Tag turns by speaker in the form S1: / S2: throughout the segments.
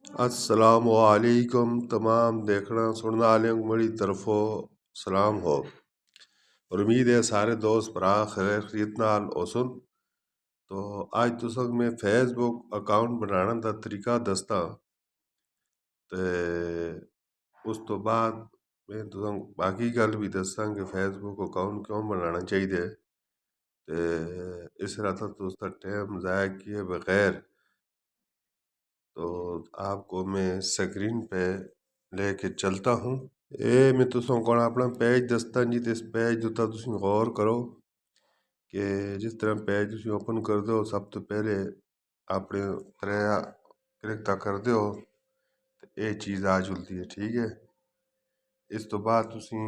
S1: अस्सलामुअलैकुम तमाम देखना सुनने वाले बड़ी तरफो सलाम हो और उम्मीद है सारे दोस्त भरा खैरियत नाल होसन। तो आज तुसक मैं फेसबुक अकाउंट बनाने का तरीका दसदा ते उस तो बाद मैं तुसक बाकी गल भी दसां कि फेसबुक अकाउंट क्यों बनाना चाहिए। ते इस तरह तो उसका टाइम ज़ाया किए बगैर तो आपको मैं स्क्रीन पे लेके चलता हूँ। ਇਹ ਮੈਂ ਤੁਸਾਂ ਕੋਲ ਆਪਣਾ पेज ਦੱਸਦਾ जी। ਤੇ ਇਸ पेज ਉੱਤੇ ਤੁਸੀਂ गौर करो कि जिस तरह पेज ਤੁਸੀਂ ओपन करते हो सब तो पहले अपने त्रै क्लिक करते हो तो ये चीज़ आ जुलती है। ठीक है, इस तो बाद ਤੁਸੀਂ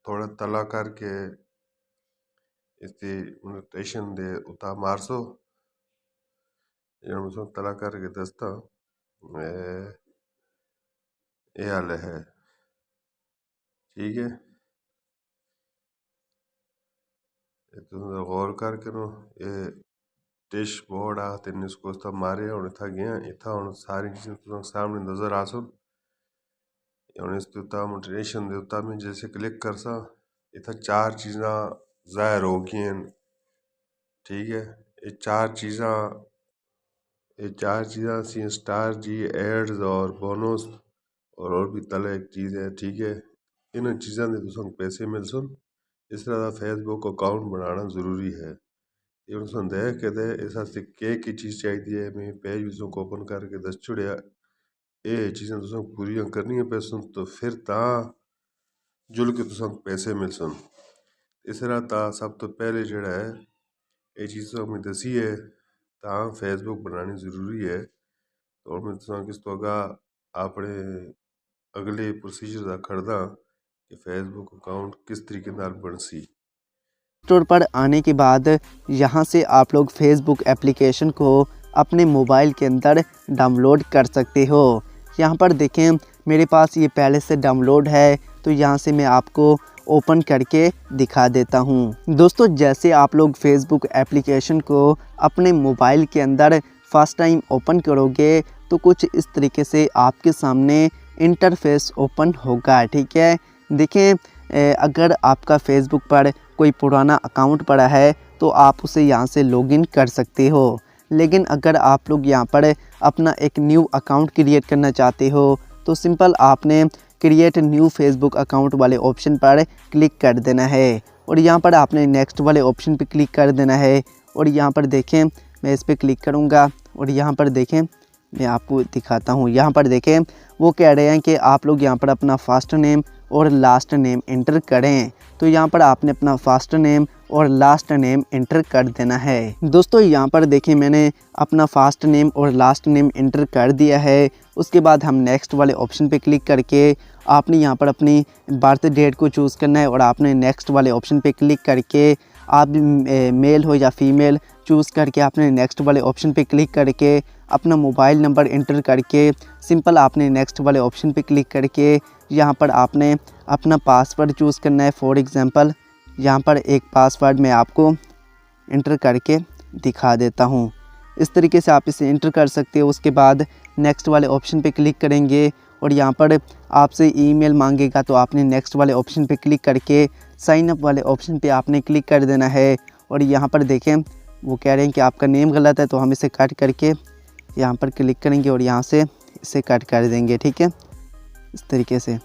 S1: थोड़ा तला करके इसकी नोटेशन दे उता मारसो जो तला करके दसता ये हाल है। ठीक है, तुम गौर करके नो ये डैशबोर्ड आ तेन इसको उस्ता मारे और इथा गया इथा और सारी चीज़ें तुम सामने नज़र आसन। और इस उता मोटिवेशन दे उता में जैसे क्लिक करसा इथा चार चीज़ा ज़ाहिर हो गई। ठीक है, ये चार चीज़ा सी स्टार जी एड्स और बोनस और भी तले एक चीज़ है। ठीक है, इन चीज़ों के तुम पैसे मिल सन। इस तरह का फेसबुक अकाउंट बनाना ज़रूरी है। ये तुम देख के दे इस की चीज़ चाहिए मैं पेज भी ओपन करके दस छुड़िया ये चीज़ें तुम पूरी करनी पैसन तो फिर ता जुल के तुम पैसे मिल सन। इस तरह ता सब तो पहले जड़ा है ये चीज़ मैं दसी है ता फेसबुक बनानी ज़रूरी है। तो मैं तुम किस तो अपने अगले प्रोसीजर का करदा कि फेसबुक अकाउंट किस तरीके नाल बनसी।
S2: स्टोर पर आने के बाद यहाँ से आप लोग फेसबुक एप्लीकेशन को अपने मोबाइल के अंदर डाउनलोड कर सकते हो। यहाँ पर देखें मेरे पास ये पहले से डाउनलोड है तो यहाँ से मैं आपको ओपन करके दिखा देता हूँ। दोस्तों जैसे आप लोग फेसबुक एप्लीकेशन को अपने मोबाइल के अंदर फर्स्ट टाइम ओपन करोगे तो कुछ इस तरीके से आपके सामने इंटरफेस ओपन होगा। ठीक है, देखें अगर आपका फेसबुक पर कोई पुराना अकाउंट पड़ा है तो आप उसे यहाँ से लॉगिन कर सकते हो। लेकिन अगर आप लोग यहाँ पर अपना एक न्यू अकाउंट क्रिएट करना चाहते हो तो सिंपल आपने क्रिएट न्यू फेसबुक अकाउंट वाले ऑप्शन पर क्लिक कर देना है और यहाँ पर आपने नेक्स्ट वाले ऑप्शन पर क्लिक कर देना है। और यहाँ पर देखें मैं इस पर क्लिक करूँगा और यहाँ पर देखें मैं आपको दिखाता हूँ। यहाँ पर देखें वो कह रहे हैं कि आप लोग यहाँ पर अपना फर्स्ट नेम और लास्ट नेम इंटर करें। तो यहाँ पर आपने अपना फर्स्ट नेम और लास्ट नेम इंटर कर देना है। दोस्तों यहाँ पर देखिए मैंने अपना फर्स्ट नेम और लास्ट नेम इंटर कर दिया है। उसके बाद हम नेक्स्ट वाले ऑप्शन पे क्लिक करके आपने यहाँ पर अपनी बर्थ डेट को चूज़ करना है और आपने नेक्स्ट वाले ऑप्शन पे क्लिक करके आप मेल हो या फीमेल चूज़ करके आपने नेक्स्ट वाले ऑप्शन पे क्लिक करके अपना मोबाइल नंबर इंटर करके सिंपल आपने नेक्स्ट वाले ऑप्शन पे क्लिक करके यहाँ पर आपने अपना पासवर्ड चूज़ करना है। फॉर एग्ज़ाम्पल यहाँ पर एक पासवर्ड मैं आपको इंटर करके दिखा देता हूँ। इस तरीके से आप इसे इंटर कर सकते हो। उसके बाद नेक्स्ट वाले ऑप्शन पे क्लिक करेंगे और यहाँ पर आपसे ईमेल मांगेगा तो आपने नेक्स्ट वाले ऑप्शन पे क्लिक करके साइन अप वाले ऑप्शन पे आपने क्लिक कर देना है। और यहाँ पर देखें वो कह रहे हैं कि आपका नेम गलत है तो हम इसे कट करके यहाँ पर क्लिक करेंगे और यहाँ से इसे कट कर देंगे। ठीक है, इस तरीके से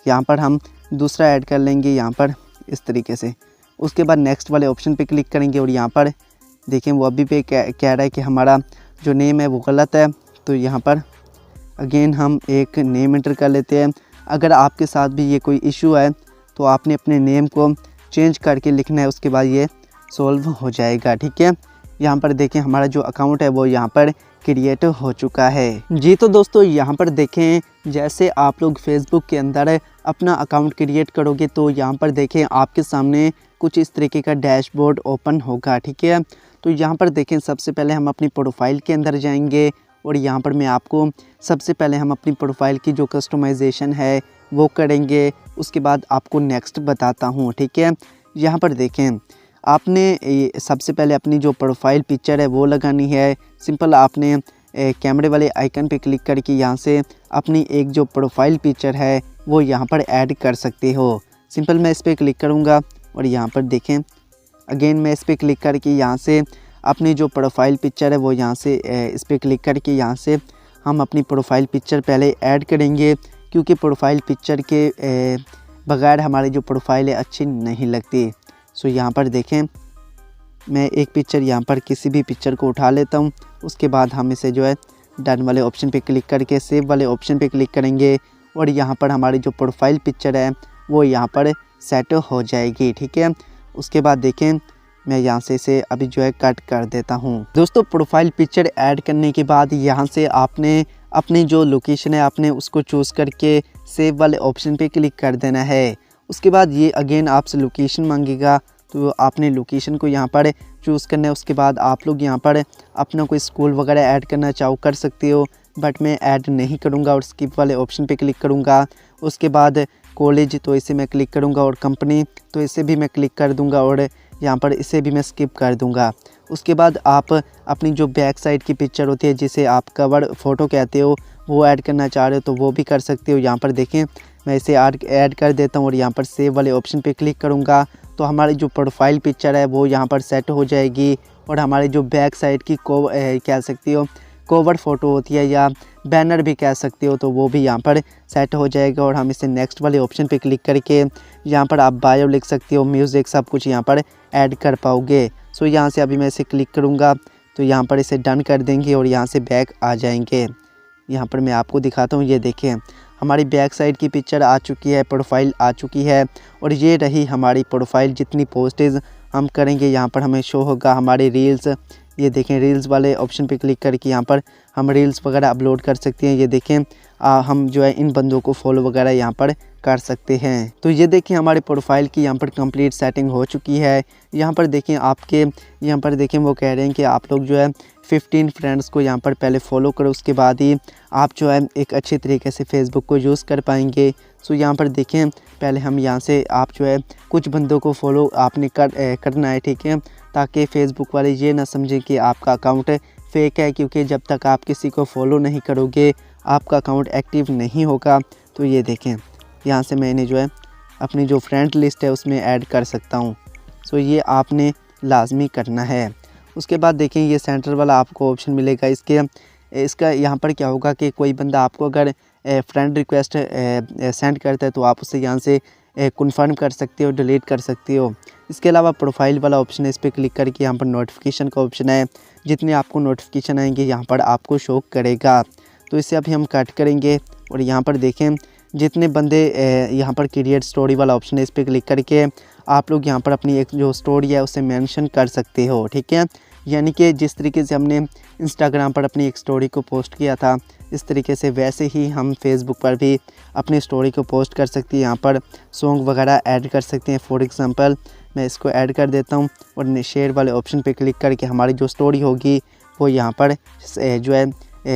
S2: यहाँ पर हम दूसरा ऐड कर लेंगे यहाँ पर इस तरीके से। उसके बाद नेक्स्ट वाले ऑप्शन पे क्लिक करेंगे और यहाँ पर देखें वो अभी पे कह रहा है कि हमारा जो नेम है वो गलत है। तो यहाँ पर अगेन हम एक नेम इंटर कर लेते हैं। अगर आपके साथ भी ये कोई इशू है तो आपने अपने नेम को चेंज करके लिखना है, उसके बाद ये सॉल्व हो जाएगा। ठीक है, यहाँ पर देखें हमारा जो अकाउंट है वो यहाँ पर क्रिएट हो चुका है। जी तो दोस्तों यहाँ पर देखें जैसे आप लोग फेसबुक के अंदर अपना अकाउंट क्रिएट करोगे तो यहाँ पर देखें आपके सामने कुछ इस तरीके का डैशबोर्ड ओपन होगा। ठीक है, तो यहाँ पर देखें सबसे पहले हम अपनी प्रोफाइल के अंदर जाएंगे और यहाँ पर मैं आपको सबसे पहले हम अपनी प्रोफाइल की जो कस्टमाइजेशन है वो करेंगे। उसके बाद आपको नेक्स्ट बताता हूँ। ठीक है, यहाँ पर देखें आपने सबसे पहले अपनी जो प्रोफाइल पिक्चर है वो लगानी है। सिंपल आपने कैमरे वाले आइकन पे क्लिक करके यहाँ से अपनी एक जो प्रोफाइल पिक्चर है वो यहाँ पर ऐड कर सकते हो। सिंपल मैं इस पर क्लिक करूँगा और यहाँ पर देखें अगेन मैं इस पर क्लिक करके यहाँ से अपनी जो प्रोफाइल पिक्चर है वो यहाँ से इस पर क्लिक करके यहाँ से हम अपनी प्रोफाइल पिक्चर पहले ऐड करेंगे, क्योंकि प्रोफाइल पिक्चर के बगैर हमारी जो प्रोफाइल है अच्छी नहीं लगती। सो यहाँ पर देखें मैं एक पिक्चर यहाँ पर किसी भी पिक्चर को उठा लेता हूँ। उसके बाद हम इसे जो है डन वाले ऑप्शन पे क्लिक करके सेव वाले ऑप्शन पे क्लिक करेंगे और यहाँ पर हमारी जो प्रोफाइल पिक्चर है वो यहाँ पर सेट हो जाएगी। ठीक है, उसके बाद देखें मैं यहाँ से इसे अभी जो है कट कर देता हूँ। दोस्तों प्रोफाइल पिक्चर ऐड करने के बाद यहाँ से आपने अपनी जो लोकेशन है आपने उसको चूज़ करके सेव वाले ऑप्शन पे क्लिक कर देना है। उसके बाद ये अगेन आपसे लोकेशन मांगेगा, तो आपने लोकेशन को यहाँ पर चूज़ करना है। उसके बाद आप लोग यहाँ पर अपना कोई स्कूल वगैरह ऐड करना चाहो कर सकते हो, बट मैं ऐड नहीं करूँगा और स्किप वाले ऑप्शन पे क्लिक करूँगा। उसके बाद कॉलेज तो इसे मैं क्लिक करूँगा और कंपनी तो इसे भी मैं क्लिक कर दूँगा और यहाँ पर इसे भी मैं स्किप कर दूँगा। उसके बाद आप अपनी जो बैक साइड की पिक्चर होती है जिसे आप कवर फ़ोटो कहते हो वो ऐड करना चाह रहे हो तो वो भी कर सकते हो। यहाँ पर देखें मैं इसे ऐड कर देता हूँ और यहाँ पर सेव वाले ऑप्शन पे क्लिक करूँगा तो हमारी जो प्रोफाइल पिक्चर है वो यहाँ पर सेट हो जाएगी और हमारी जो बैक साइड की कह सकती हो कवर फ़ोटो होती है या बैनर भी कह सकते हो तो वो भी यहाँ पर सेट हो जाएगा। और हम इसे नेक्स्ट वाले ऑप्शन पे क्लिक करके यहाँ पर आप बायो लिख सकते हो, म्यूज़िक सब कुछ यहाँ पर ऐड कर पाओगे। सो यहाँ से अभी मैं इसे क्लिक करूँगा तो यहाँ पर इसे डन कर देंगे और यहाँ से बैक आ जाएंगे। यहाँ पर मैं आपको दिखाता हूँ, ये देखें हमारी बैक साइड की पिक्चर आ चुकी है, प्रोफाइल आ चुकी है और ये रही हमारी प्रोफाइल। जितनी पोस्टेज हम करेंगे यहाँ पर हमें शो होगा हमारे रील्स। ये देखें रील्स वाले ऑप्शन पे क्लिक करके यहाँ पर हम रील्स वगैरह अपलोड कर सकते हैं। ये देखें हम जो है इन बंदों को फॉलो वगैरह यहाँ पर कर सकते हैं। तो ये देखें हमारे प्रोफाइल की यहाँ पर कंप्लीट सेटिंग हो चुकी है। यहाँ पर देखें आपके यहाँ पर देखें वो कह रहे हैं कि आप लोग जो है 15 फ्रेंड्स को यहाँ पर पहले फॉलो करो, उसके बाद ही आप जो है एक अच्छे तरीके से फेसबुक को यूज़ कर पाएंगे। सो यहाँ पर देखें पहले हम यहाँ से आप जो है कुछ बंदों को फॉलो आपने करना है, ठीक है, ताकि फ़ेसबुक वाले ये ना समझें कि आपका अकाउंट फ़ेक है, क्योंकि जब तक आप किसी को फॉलो नहीं करोगे आपका अकाउंट एक्टिव नहीं होगा। तो ये देखें यहाँ से मैंने जो है अपनी जो फ्रेंड लिस्ट है उसमें ऐड कर सकता हूँ। सो ये आपने लाजमी करना है। उसके बाद देखें ये सेंटर वाला आपको ऑप्शन मिलेगा। इसका यहाँ पर क्या होगा कि कोई बंदा आपको अगर फ्रेंड रिक्वेस्ट सेंड करता है तो आप उससे यहाँ से कन्फर्म कर सकते हो, डिलीट कर सकते हो। इसके अलावा प्रोफाइल वाला ऑप्शन है, इस पर क्लिक करके यहाँ पर नोटिफिकेशन का ऑप्शन है। जितने आपको नोटिफिकेशन आएंगे यहाँ पर आपको शो करेगा। तो इसे अभी हम कट करेंगे और यहाँ पर देखें जितने बंदे यहाँ पर क्रिएट स्टोरी वाला ऑप्शन है, इस पर क्लिक करके आप लोग यहाँ पर अपनी एक जो स्टोरी है उसे मेंशन कर सकते हो, ठीक है। यानी कि जिस तरीके से हमने इंस्टाग्राम पर अपनी एक स्टोरी को पोस्ट किया था इस तरीके से वैसे ही हम फेसबुक पर भी अपनी स्टोरी को पोस्ट कर सकते हैं। यहाँ पर सॉन्ग वगैरह ऐड कर सकते हैं। फॉर एग्ज़ाम्पल मैं इसको ऐड कर देता हूँ और शेयर वाले ऑप्शन पे क्लिक करके हमारी जो स्टोरी होगी वो यहाँ पर जो है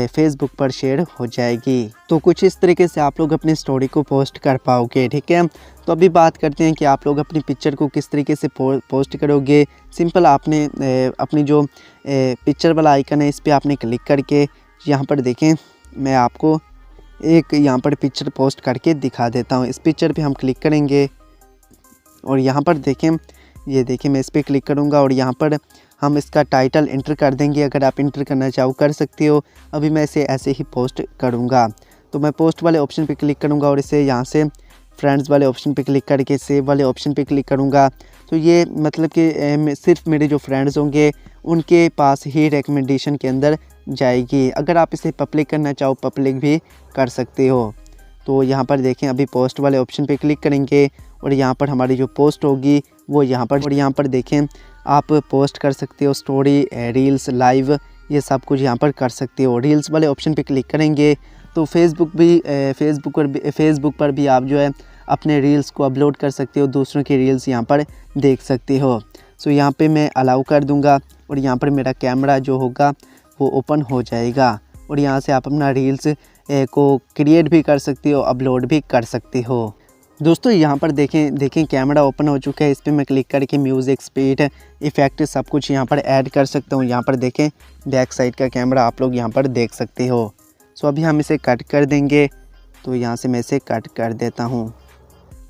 S2: फेसबुक पर शेयर हो जाएगी। तो कुछ इस तरीके से आप लोग अपनी स्टोरी को पोस्ट कर पाओगे, ठीक है। तो अभी बात करते हैं कि आप लोग अपनी पिक्चर को किस तरीके से पोस्ट करोगे। सिंपल आपने अपनी जो पिक्चर वाला आइकन है इस पर आपने क्लिक करके यहाँ पर देखें मैं आपको एक यहाँ पर पिक्चर पोस्ट करके दिखा देता हूँ। इस पिक्चर पे हम क्लिक करेंगे और यहाँ पर देखें ये देखें मैं इस पर क्लिक करूँगा और यहाँ पर हम इसका टाइटल इंटर कर देंगे। अगर आप इंटर करना चाहो कर सकते हो। अभी मैं इसे ऐसे ही पोस्ट करूँगा। तो मैं पोस्ट वाले ऑप्शन पे क्लिक करूँगा और इसे यहाँ से फ्रेंड्स वाले ऑप्शन पे क्लिक करके सेव वाले ऑप्शन पे क्लिक करूँगा। तो ये मतलब कि सिर्फ मेरे जो फ्रेंड्स होंगे उनके पास ही रिकमेंडेशन के अंदर जाएगी। अगर आप इसे पब्लिक करना चाहो पब्लिक भी कर सकते हो। तो यहाँ पर देखें अभी पोस्ट वाले ऑप्शन पे क्लिक करेंगे और यहाँ पर हमारी जो पोस्ट होगी वो यहाँ पर और यहाँ पर देखें आप पोस्ट कर सकते हो स्टोरी, रील्स, लाइव, ये सब कुछ यहाँ पर कर सकते हो। रील्स वाले ऑप्शन पे क्लिक करेंगे तो फेसबुक पर भी आप जो है अपने रील्स को अपलोड कर सकते हो, दूसरों की रील्स यहाँ पर देख सकते हो। सो यहाँ पे मैं अलाउ कर दूँगा और यहाँ पर मेरा कैमरा जो होगा वो ओपन हो जाएगा और यहाँ से आप अपना रील्स को क्रिएट भी कर सकते हो, अपलोड भी कर सकते हो। दोस्तों यहाँ पर देखें कैमरा ओपन हो चुका है। इस पर मैं क्लिक करके म्यूज़िक, स्पीड, इफ़ेक्ट सब कुछ यहाँ पर ऐड कर सकता हूँ। यहाँ पर देखें बैक साइड का कैमरा आप लोग यहाँ पर देख सकते हो। सो अभी हम इसे कट कर देंगे, तो यहाँ से मैं इसे कट कर देता हूँ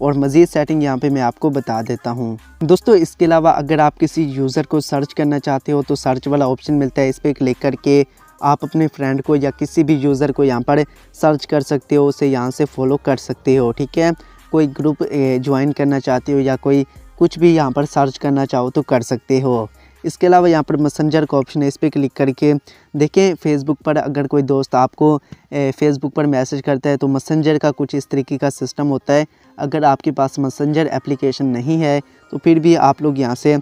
S2: और मज़ीद सेटिंग यहाँ पे मैं आपको बता देता हूँ। दोस्तों इसके अलावा अगर आप किसी यूज़र को सर्च करना चाहते हो तो सर्च वाला ऑप्शन मिलता है। इस पर क्लिक करके आप अपने फ्रेंड को या किसी भी यूज़र को यहाँ पर सर्च कर सकते हो, उसे यहाँ से फॉलो कर सकते हो। ठीक है, कोई ग्रुप ज्वाइन करना चाहते हो या कोई कुछ भी यहाँ पर सर्च करना चाहो तो कर सकते हो। इसके अलावा यहाँ पर मैसेंजर का ऑप्शन है। इस पर क्लिक करके देखें फेसबुक पर अगर कोई दोस्त आपको फेसबुक पर मैसेज करता है तो मैसेंजर का कुछ इस तरीके का सिस्टम होता है। अगर आपके पास मैसेंजर एप्लीकेशन नहीं है तो फिर भी आप लोग यहाँ से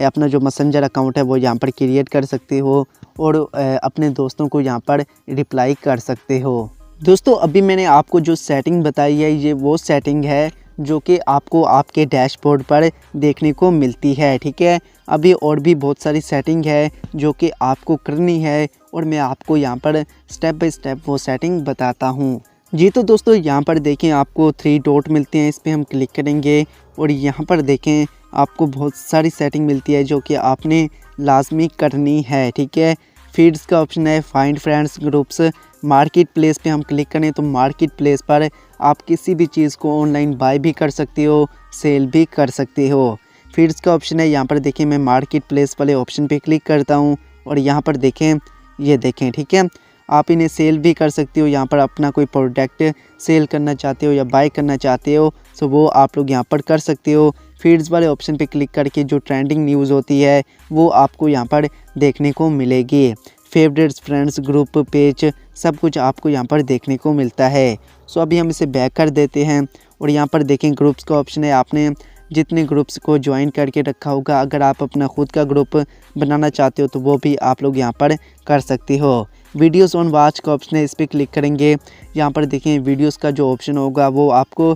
S2: अपना जो मैसेंजर अकाउंट है वो यहाँ पर क्रिएट कर सकते हो और अपने दोस्तों को यहाँ पर रिप्लाई कर सकते हो। दोस्तों अभी मैंने आपको जो सेटिंग बताई है ये वो सेटिंग है जो कि आपको आपके डैशबोर्ड पर देखने को मिलती है। ठीक है, अभी और भी बहुत सारी सेटिंग है जो कि आपको करनी है और मैं आपको यहाँ पर स्टेप बाय स्टेप वो सेटिंग बताता हूँ। जी तो दोस्तों यहाँ पर देखें आपको 3 डॉट मिलते हैं, इस पर हम क्लिक करेंगे और यहाँ पर देखें आपको बहुत सारी सेटिंग मिलती है जो कि आपने लाजमी करनी है। ठीक है, फीड्स का ऑप्शन है, find friends, groups, market place पे हम क्लिक करें तो मार्केट प्लेस पर आप किसी भी चीज़ को ऑनलाइन बाय भी कर सकते हो, सेल भी कर सकते हो। फीड्स का ऑप्शन है, यहाँ पर देखें मैं मार्केट प्लेस वाले ऑप्शन पे क्लिक करता हूँ और यहाँ पर देखें ये देखें। ठीक है, आप इन्हें सेल भी कर सकते हो। यहाँ पर अपना कोई प्रोडक्ट सेल करना चाहते हो या बाय करना चाहते हो तो वो आप लोग यहाँ पर कर सकते हो। फीड्स वाले ऑप्शन पे क्लिक करके जो ट्रेंडिंग न्यूज़ होती है वो आपको यहाँ पर देखने को मिलेगी। फेवरेट्स, फ्रेंड्स, ग्रुप, पेज सब कुछ आपको यहाँ पर देखने को मिलता है। सो अभी हम इसे बैक कर देते हैं और यहाँ पर देखें ग्रुप्स का ऑप्शन है। आपने जितने ग्रुप्स को ज्वाइन करके रखा होगा, अगर आप अपना खुद का ग्रुप बनाना चाहते हो तो वो भी आप लोग यहाँ पर कर सकते हो। वीडियोस ऑन वॉच का ऑप्शन है, इस पर क्लिक करेंगे। यहाँ पर देखें वीडियोस का जो ऑप्शन होगा वो आपको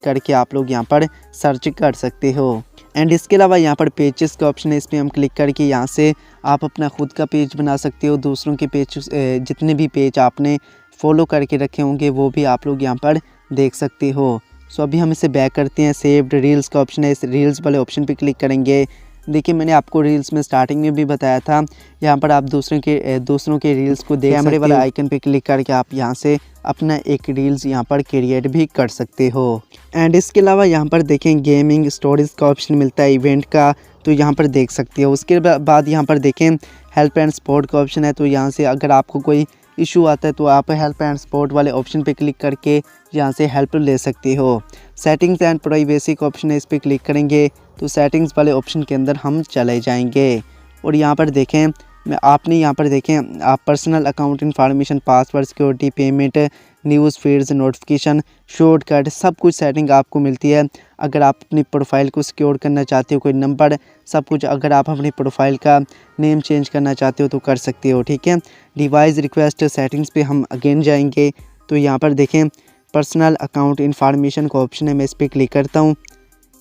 S2: करके आप लोग यहाँ पर सर्च कर सकते हो। एंड इसके अलावा यहाँ पर पेजेस का ऑप्शन है, इस पर हम क्लिक करके यहाँ से आप अपना खुद का पेज बना सकते हो। दूसरों के पेज जितने भी पेज आपने फॉलो करके रखे होंगे वो भी आप लोग यहाँ पर देख सकते हो। सो अभी हम इसे बैक करते हैं। सेव्ड रील्स का ऑप्शन है, इस रील्स वाले ऑप्शन पे क्लिक करेंगे। देखिए मैंने आपको रील्स में स्टार्टिंग में भी बताया था, यहाँ पर आप दूसरों के रील्स को देख कैमरे वाला आइकन पे क्लिक करके आप यहाँ से अपना एक रील्स यहाँ पर क्रिएट भी कर सकते हो। एंड इसके अलावा यहाँ पर देखें गेमिंग स्टोरीज का ऑप्शन मिलता है इवेंट का, तो यहाँ पर देख सकते हो। उसके बाद यहाँ पर देखें हेल्प एंड सपोर्ट का ऑप्शन है, तो यहाँ से अगर आपको कोई इशू आता है तो आप हेल्प एंड सपोर्ट वाले ऑप्शन पे क्लिक करके यहाँ से हेल्प ले सकते हो। सेटिंग्स एंड प्राइवेसी का ऑप्शन है, इस पर क्लिक करेंगे तो सेटिंग्स वाले ऑप्शन के अंदर हम चले जाएंगे और यहाँ पर देखें आपने यहाँ पर देखें आप personal account information, password, security, payment, news feeds, notification, shortcut सब कुछ सेटिंग आपको मिलती है। अगर आप अपनी प्रोफाइल को सिक्योर करना चाहते हो, कोई नंबर सब कुछ, अगर आप अपनी प्रोफाइल का नेम चेंज करना चाहते हो तो कर सकते हो। ठीक है, डिवाइस रिक्वेस्ट सेटिंग्स पे हम अगेन जाएंगे तो यहाँ पर देखें पर्सनल अकाउंट इन्फॉर्मेशन का ऑप्शन है, मैं इस पर क्लिक करता हूँ।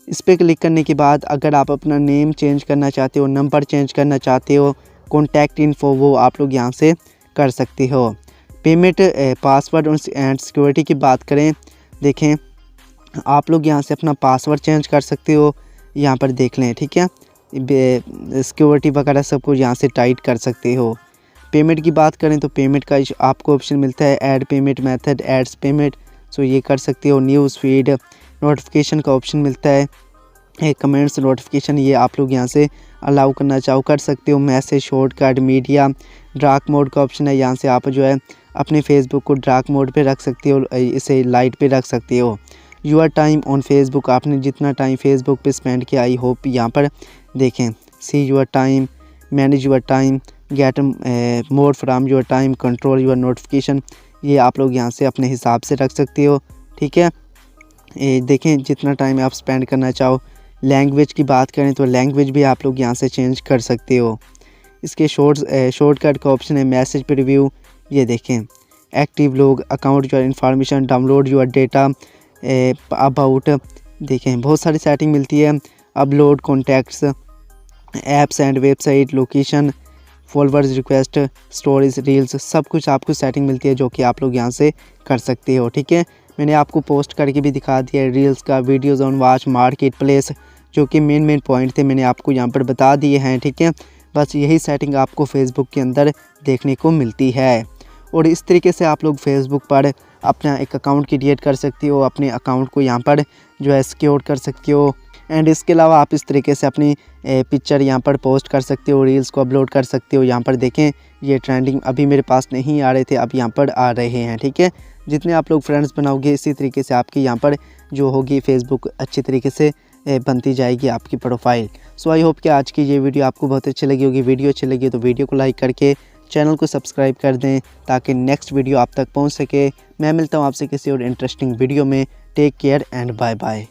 S2: इस पर क्लिक करने के बाद अगर आप अपना नेम चेंज करना चाहते हो, नंबर चेंज करना चाहते हो, कॉन्टैक्ट इन्फो, वो आप लोग यहाँ से कर सकते हो। पेमेंट, पासवर्ड एंड सिक्योरिटी की बात करें, देखें आप लोग यहाँ से अपना पासवर्ड चेंज कर सकते हो, यहाँ पर देख लें। ठीक है, सिक्योरिटी वगैरह सब कुछ यहाँ से टाइट कर सकते हो। पेमेंट की बात करें तो पेमेंट का आपको ऑप्शन मिलता है add payment method, ads payment, so ये कर सकते हो। न्यूज़ फीड, नोटिफिकेशन का ऑप्शन मिलता है, कमेंट्स, नोटिफिकेशन, ये आप लोग यहाँ से अलाउ करना चाहो कर सकते हो। Message, shortcut, media, dark mode का ऑप्शन है, यहाँ से आप जो है अपने फेसबुक को डार्क मोड पे रख सकते हो, इसे लाइट पे रख सकते हो। यूर टाइम ऑन फेसबुक, आपने जितना टाइम फेसबुक पे स्पेंड किया, आई होप यहाँ पर देखें। See your time, manage your time, get more from your time, control your notification, ये आप लोग यहाँ से अपने हिसाब से रख सकते हो। ठीक है, देखें जितना टाइम आप स्पेंड करना चाहो। लैंग्वेज की बात करें तो लैंग्वेज भी आप लोग यहाँ से चेंज कर सकते हो। इसके शॉर्टकट का ऑप्शन है, मैसेज प्रीव्यू, ये देखें। एक्टिव लोग, account your information, download your data, about, देखें बहुत सारी सेटिंग मिलती है। Upload contacts, apps and website, location, followers request, stories, reels, सब कुछ आपको सेटिंग मिलती है जो कि आप लोग यहाँ से कर सकते हो। ठीक है, मैंने आपको पोस्ट करके भी दिखा दिया है, रील्स का, videos on watch, market place, जो कि मेन पॉइंट थे मैंने आपको यहाँ पर बता दिए हैं। ठीक है, बस यही सेटिंग आपको फेसबुक के अंदर देखने को मिलती है। और इस तरीके से आप लोग फेसबुक पर अपना एक अकाउंट क्रिएट कर सकते हो, अपने अकाउंट को यहाँ पर जो है सिक्योर कर सकते हो। एंड इसके अलावा आप इस तरीके से अपनी पिक्चर यहाँ पर पोस्ट कर सकते हो, रील्स को अपलोड कर सकते हो। यहाँ पर देखें, ये ट्रेंडिंग अभी मेरे पास नहीं आ रहे थे, अब यहाँ पर आ रहे हैं। ठीक है, जितने आप लोग फ्रेंड्स बनाओगे इसी तरीके से आपकी यहाँ पर जो होगी फेसबुक अच्छी तरीके से बनती जाएगी आपकी प्रोफाइल। सो आई होप कि आज की ये वीडियो आपको बहुत अच्छी लगी होगी। वीडियो अच्छी लगी तो वीडियो को लाइक करके चैनल को सब्सक्राइब कर दें ताकि नेक्स्ट वीडियो आप तक पहुंच सके। मैं मिलता हूं आपसे किसी और इंटरेस्टिंग वीडियो में। Take care and bye bye.